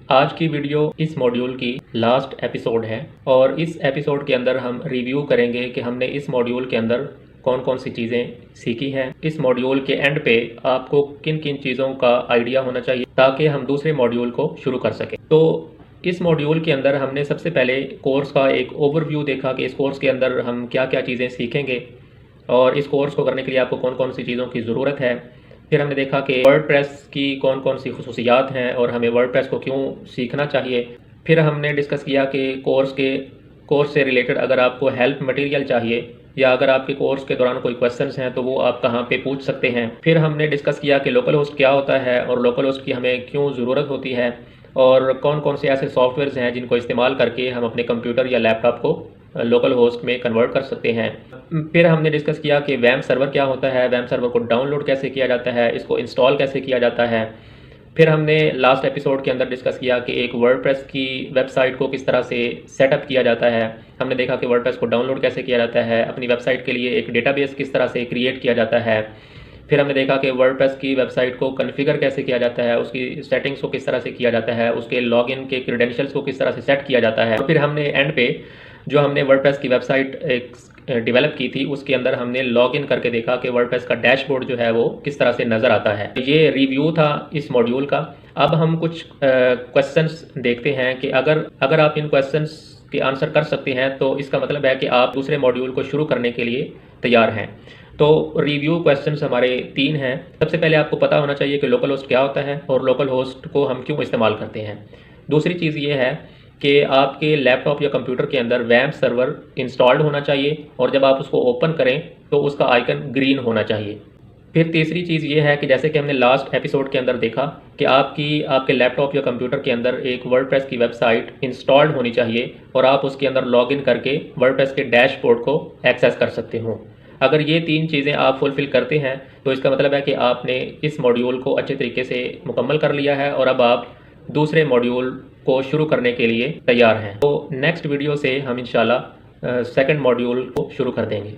आज की वीडियो इस मॉड्यूल की लास्ट एपिसोड है और इस एपिसोड के अंदर हम रिव्यू करेंगे कि हमने इस मॉड्यूल के अंदर कौन कौन सी चीज़ें सीखी हैं। इस मॉड्यूल के एंड पे आपको किन किन चीज़ों का आइडिया होना चाहिए ताकि हम दूसरे मॉड्यूल को शुरू कर सकें। तो इस मॉड्यूल के अंदर हमने सबसे पहले कोर्स का एक ओवरव्यू देखा कि इस कोर्स के अंदर हम क्या क्या चीज़ें सीखेंगे और इस कोर्स को करने के लिए आपको कौन कौन सी चीज़ों की ज़रूरत है। फिर हमने देखा कि वर्डप्रेस की कौन कौन सी खुसूसियात हैं और हमें वर्डप्रेस को क्यों सीखना चाहिए। फिर हमने डिस्कस किया कि कोर्स से रिलेटेड अगर आपको हेल्प मटेरियल चाहिए या अगर आपके कोर्स के दौरान कोई क्वेश्चंस हैं तो वो आप कहाँ पे पूछ सकते हैं। फिर हमने डिस्कस किया कि लोकल होस्ट क्या होता है और लोकल होस्ट की हमें क्यों ज़रूरत होती है और कौन कौन से ऐसे सॉफ्टवेयर्स हैं जिनको इस्तेमाल करके हम अपने कंप्यूटर या लैपटॉप को लोकल होस्ट में कन्वर्ट कर सकते हैं। फिर हमने डिस्कस किया कि वैम सर्वर क्या होता है, वैम सर्वर को डाउनलोड कैसे किया जाता है, इसको इंस्टॉल कैसे किया जाता है। फिर हमने लास्ट एपिसोड के अंदर डिस्कस किया कि एक वर्डप्रेस की वेबसाइट को किस तरह से सेटअप किया जाता है। हमने देखा कि वर्डप्रेस को डाउनलोड कैसे किया जाता है, अपनी वेबसाइट के लिए एक डेटाबेस किस तरह से क्रिएट किया जाता है। फिर हमने देखा कि वर्डप्रेस की वेबसाइट को कॉन्फ़िगर कैसे किया जाता है, उसकी सेटिंग्स को किस तरह से किया जाता है, उसके लॉगिन के क्रेडेंशियल्स को किस तरह से सेट किया जाता है। फिर हमने एंड पे जो हमने वर्डप्रेस की वेबसाइट एक डेवलप की थी उसके अंदर हमने लॉगिन करके देखा कि वर्डप्रेस का डैशबोर्ड जो है वो किस तरह से नज़र आता है। ये रिव्यू था इस मॉड्यूल का। अब हम कुछ क्वेश्चंस देखते हैं कि अगर आप इन क्वेश्चंस के आंसर कर सकते हैं तो इसका मतलब है कि आप दूसरे मॉड्यूल को शुरू करने के लिए तैयार हैं। तो रिव्यू क्वेश्चंस हमारे 3 हैं। सबसे पहले आपको पता होना चाहिए कि लोकल होस्ट क्या होता है और लोकल होस्ट को हम क्यों इस्तेमाल करते हैं। दूसरी चीज़ ये है कि आपके लैपटॉप या कंप्यूटर के अंदर वैम सर्वर इंस्टॉल्ड होना चाहिए और जब आप उसको ओपन करें तो उसका आइकन ग्रीन होना चाहिए। फिर तीसरी चीज़ ये है कि जैसे कि हमने लास्ट एपिसोड के अंदर देखा कि आपके लैपटॉप या कंप्यूटर के अंदर एक वर्डप्रेस की वेबसाइट इंस्टॉल्ड होनी चाहिए और आप उसके अंदर लॉगिन करके वर्डप्रेस के डैशबोर्ड को एक्सेस कर सकते हो। अगर ये 3 चीज़ें आप फुलफ़िल करते हैं तो इसका मतलब है कि आपने इस मॉड्यूल को अच्छे तरीके से मुकम्मल कर लिया है और अब आप दूसरे मॉड्यूल को शुरू करने के लिए तैयार हैं। तो नेक्स्ट वीडियो से हम इंशाल्लाह सेकंड मॉड्यूल को शुरू कर देंगे।